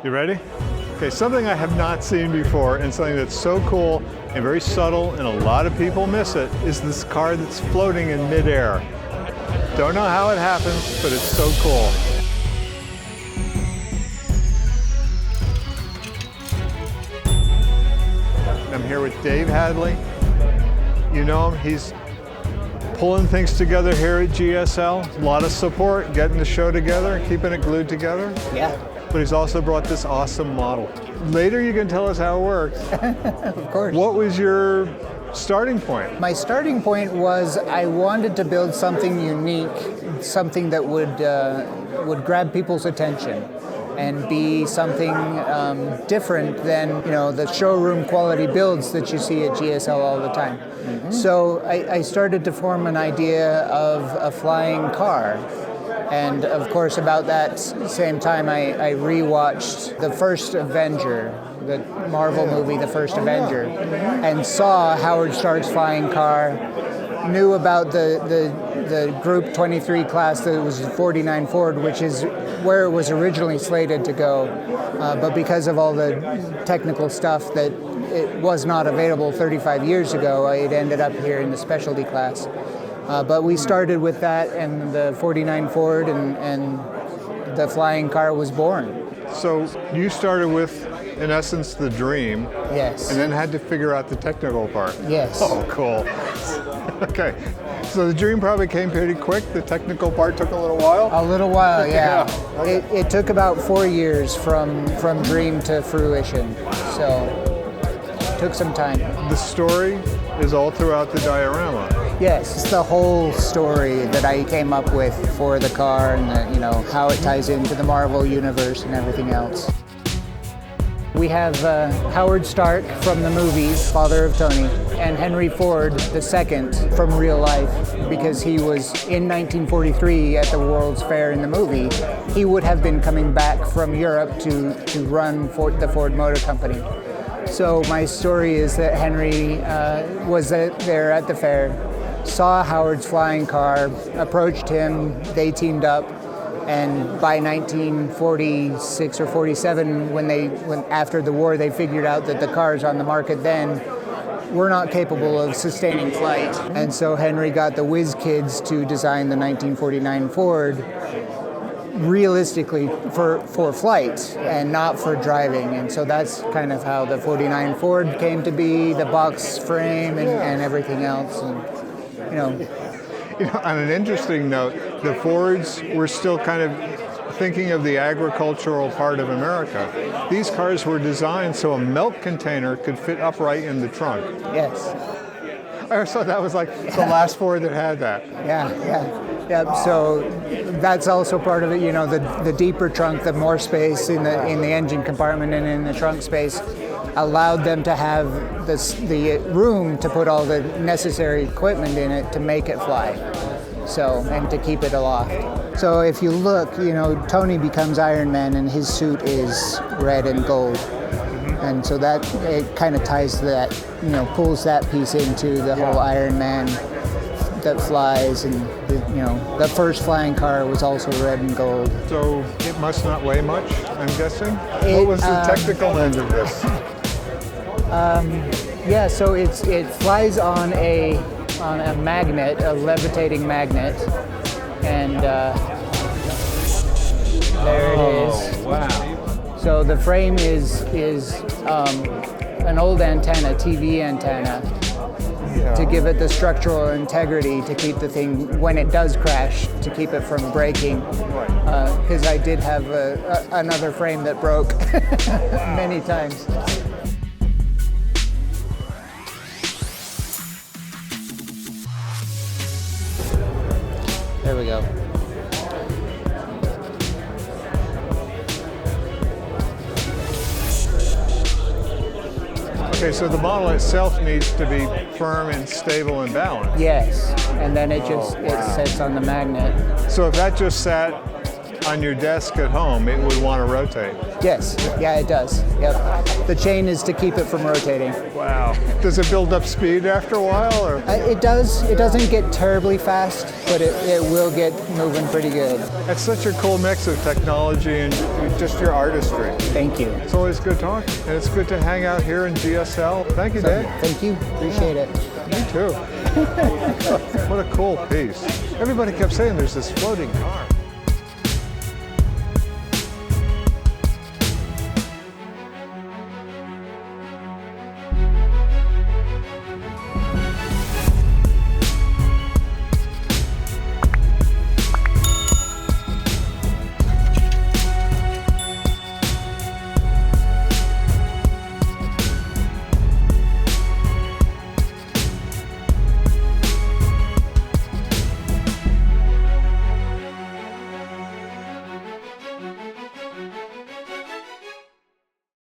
You ready? Okay, something I have not seen before and something that's so cool and very subtle and a lot of people miss it is this car that's floating in midair. Don't know how it happens, but it's so cool. I'm here with Dave Hadley. You know him, he's pulling things together here at GSL. A lot of support, getting the show together, keeping it glued together. Yeah. But he's also brought this awesome model. Later you can tell us how it works. Of course. What was your starting point? My starting point was I wanted to build something unique, something that would grab people's attention and be something different than the showroom quality builds that you see at GSL all the time. Mm-hmm. So I started to form an idea of a flying car. And of course, about that same time, I rewatched the first Avenger, the Marvel movie, the first Avenger, and saw Howard Stark's flying car, knew about the Group 23 class that was 49 Ford, which is where it was originally slated to go. But because of all the technical stuff that it was not available 35 years ago, it ended up here in the specialty class. But we started with that and the 49 Ford and the flying car was born. So you started with, in essence, the dream. Yes. And then had to figure out the technical part. Yes. Oh, cool. Okay. So the dream probably came pretty quick. The technical part took a little while? A little while, yeah. Okay. It took about 4 years from dream to fruition. So it took some time. The story is all throughout the diorama. Yes, it's the whole story that I came up with for the car and how it ties into the Marvel universe and everything else. We have Howard Stark from the movies, father of Tony, and Henry Ford II from real life, because he was in 1943 at the World's Fair in the movie. He would have been coming back from Europe to run the Ford Motor Company. So my story is that Henry was there at the fair, saw Howard's flying car, approached him, they teamed up, and by 1946 or 47, when after the war they figured out that the cars on the market then were not capable of sustaining flight. And so Henry got the whiz kids to design the 1949 Ford realistically for flight and not for driving. And so that's kind of how the 49 Ford came to be, the box frame and everything else. And, on an interesting note, the Fords were still kind of thinking of the agricultural part of America. These cars were designed so a milk container could fit upright in the trunk. Yes. I always thought that was like the last Ford that had that. Yeah. So that's also part of it. The deeper trunk, the more space in the engine compartment and in the trunk space, allowed them to have the room to put all the necessary equipment in it to make it fly. So, and to keep it aloft. So if you look, Tony becomes Iron Man and his suit is red and gold. And so that it kind of ties that, pulls that piece into the whole Iron Man that flies, and the first flying car was also red and gold. So it must not weigh much, I'm guessing? What was the technical end of this? So it flies on a magnet, a levitating magnet, and there it is. Wow. So the frame is an old antenna, TV antenna, to give it the structural integrity to keep the thing, when it does crash, to keep it from breaking. Because I did have another frame that broke many times. There we go. Okay, so the model itself needs to be firm and stable and balanced. Yes, and then it sits on the magnet. So if that just sat on your desk at home, it would want to rotate. Yes, yeah, it does. Yep. The chain is to keep it from rotating. Wow. Does it build up speed after a while? Or? It does. It doesn't get terribly fast, but it will get moving pretty good. That's such a cool mix of technology and just your artistry. Thank you. It's always good talking, and it's good to hang out here in GSL. Thank you, Dave. Thank you. Appreciate it. Me too. What a cool piece. Everybody kept saying there's this floating car.